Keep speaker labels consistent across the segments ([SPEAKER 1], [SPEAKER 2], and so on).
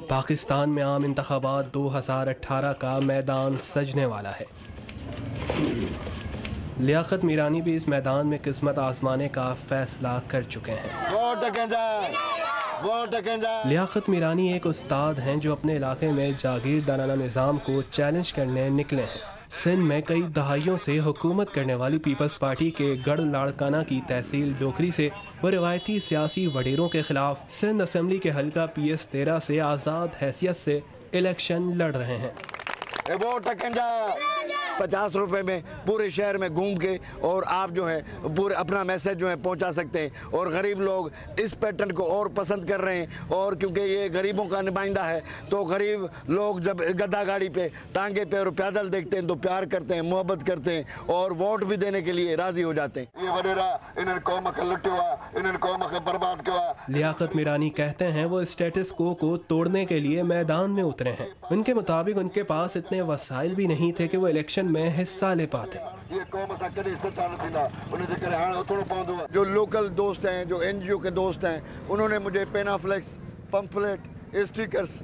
[SPEAKER 1] پاکستان میں عام انتخابات 2018 کا میدان سجنے والا ہے۔ لیاقت میرانی بھی اس میدان میں قسمت آزمانے کا فیصلہ کر چکے ہیں۔ لیاقت میرانی ایک استاد ہیں جو اپنے علاقے میں جاگیردارانہ نظام کو چیلنج کرنے نکلے ہیں۔ سندھ میں کئی دہائیوں سے حکومت کرنے والی پیپلز پارٹی کے گڑھ لاڑکانہ کی تحصیل ڈوکری سے وہ روایتی سیاسی وڈیروں کے خلاف سندھ اسمبلی کے حلقہ PS 13 سے آزاد حیثیت سے الیکشن لڑ رہے ہیں۔
[SPEAKER 2] 50 روپے میں پورے شہر میں گھوم کے اور آپ جو ہے پورے اپنا میسج جو ہے پہنچا سکتے ہیں، اور غریب لوگ اس پیٹرن کو اور پسند کر رہے ہیں، اور کیونکہ یہ غریبوں کا نمائندہ ہے تو غریب لوگ جب گدا گاڑی پہ ٹانگے پہ اور پیدل دیکھتے ہیں تو پیار کرتے ہیں، محبت کرتے ہیں اور ووٹ بھی دینے کے لیے راضی ہو جاتے ہیں۔ یہ وڈیرا انہوں قوم کا لٹوا، انہوں قوم کا برباد کیا۔
[SPEAKER 1] لیاقت میرانی کہتے ہیں وہ اسٹیٹس کو توڑنے کے لیے میدان میں اترے ہیں۔ ان کے مطابق ان کے پاس اتنے وسائل بھی نہیں تھے کہ وہ الیکشن میں حصہ لے پاتے۔
[SPEAKER 2] جو لوکل دوست ہیں، جو NGO کے دوست ہیں، انہوں نے مجھے پینا فلیکس، پمفلیٹ، اسٹیکرز،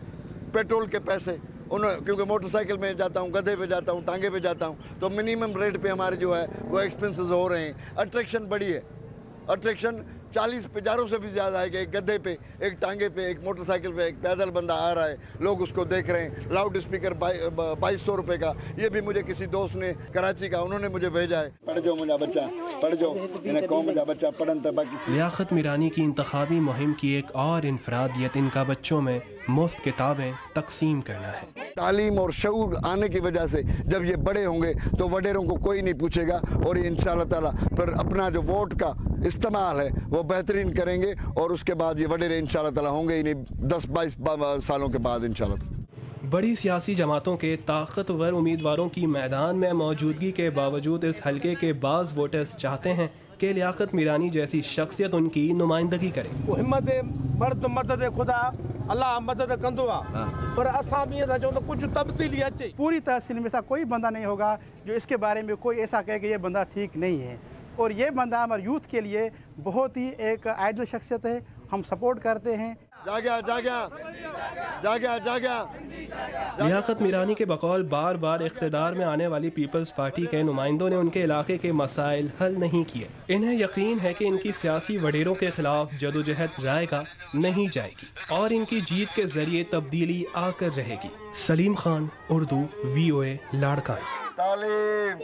[SPEAKER 2] پیٹرول کے پیسے، کیونکہ موٹر سائیکل میں جاتا ہوں، گدھے پہ جاتا ہوں، ٹانگے پہ جاتا ہوں تو منیمم ریٹ پہ ہمارے جو ہے وہ ایکسپنسز ہو رہے ہیں۔ اٹریکشن بڑی ہے، اٹریکشن 40-50 سے بھی زیادہ ہے کہ ایک گدھے پہ، ایک ٹانگے پہ، ایک موٹر سائیکل پہ ایک پیدل بندہ آ رہا ہے، لوگ اس کو دیکھ رہے ہیں۔ لاؤڈ اسپیکر 2200 روپے کا، یہ بھی مجھے کسی دوست نے کراچی کا انہوں نے مجھے بھیجا ہے۔ پڑھ جاؤ مجھا بچہ، پڑھ جاؤ، انہیں قوم مجھا بچہ پڑھن تھا باقی۔
[SPEAKER 1] لیاقت میرانی کی انتخابی مہم کی ایک اور انفرادیت ان کا بچوں میں مفت کتابیں تقسیم کرنا ہے۔
[SPEAKER 2] تعلیم اور شعور آنے کی وجہ سے جب یہ بڑے ہوں گے تو وڈیروں کو کوئی نہیں پوچھے گا، اور یہ انشاءاللہ تعالیٰ پھر اپنا جو ووٹ کا استعمال ہے وہ بہترین کریں گے، اور اس کے بعد یہ وڈیرے انشاءاللہ تعالیٰ ہوں گے انہیں 10-22 سالوں کے بعد انشاءاللہ۔
[SPEAKER 1] بڑی سیاسی جماعتوں کے طاقتور امیدواروں کی میدان میں موجودگی کے باوجود اس حلقے کے بعض ووٹرز چاہتے ہیں کہ لیاقت میرانی جیسی شخصیت ان کی نمائندگی کرے۔
[SPEAKER 3] وہ ہمت مرد مدد خدا اللہ مدد کندو پر اساں بھی جو کچھ تبدیلی اچے۔
[SPEAKER 4] پوری تحصیل میں ایسا کوئی بندہ نہیں ہوگا جو اس کے بارے میں کوئی ایسا کہے کہ یہ بندہ ٹھیک نہیں ہے، اور یہ بندہ ہمارے یوتھ کے لیے بہت ہی ایک آئیڈل شخصیت ہے، ہم سپورٹ کرتے ہیں۔
[SPEAKER 1] لیاقت میرانی کے بقول بار بار اقتدار میں آنے والی پیپلز پارٹی کے نمائندوں نے ان کے علاقے کے مسائل حل نہیں کیے۔ انہیں یقین ہے کہ ان کی سیاسی وڈیروں کے خلاف جدوجہد رائے گا نہیں جائے گی، اور ان کی جیت کے ذریعے تبدیلی آ کر رہے گی۔ سلیم خان، اردو، VOA لاڑکانہ۔
[SPEAKER 2] تعلیم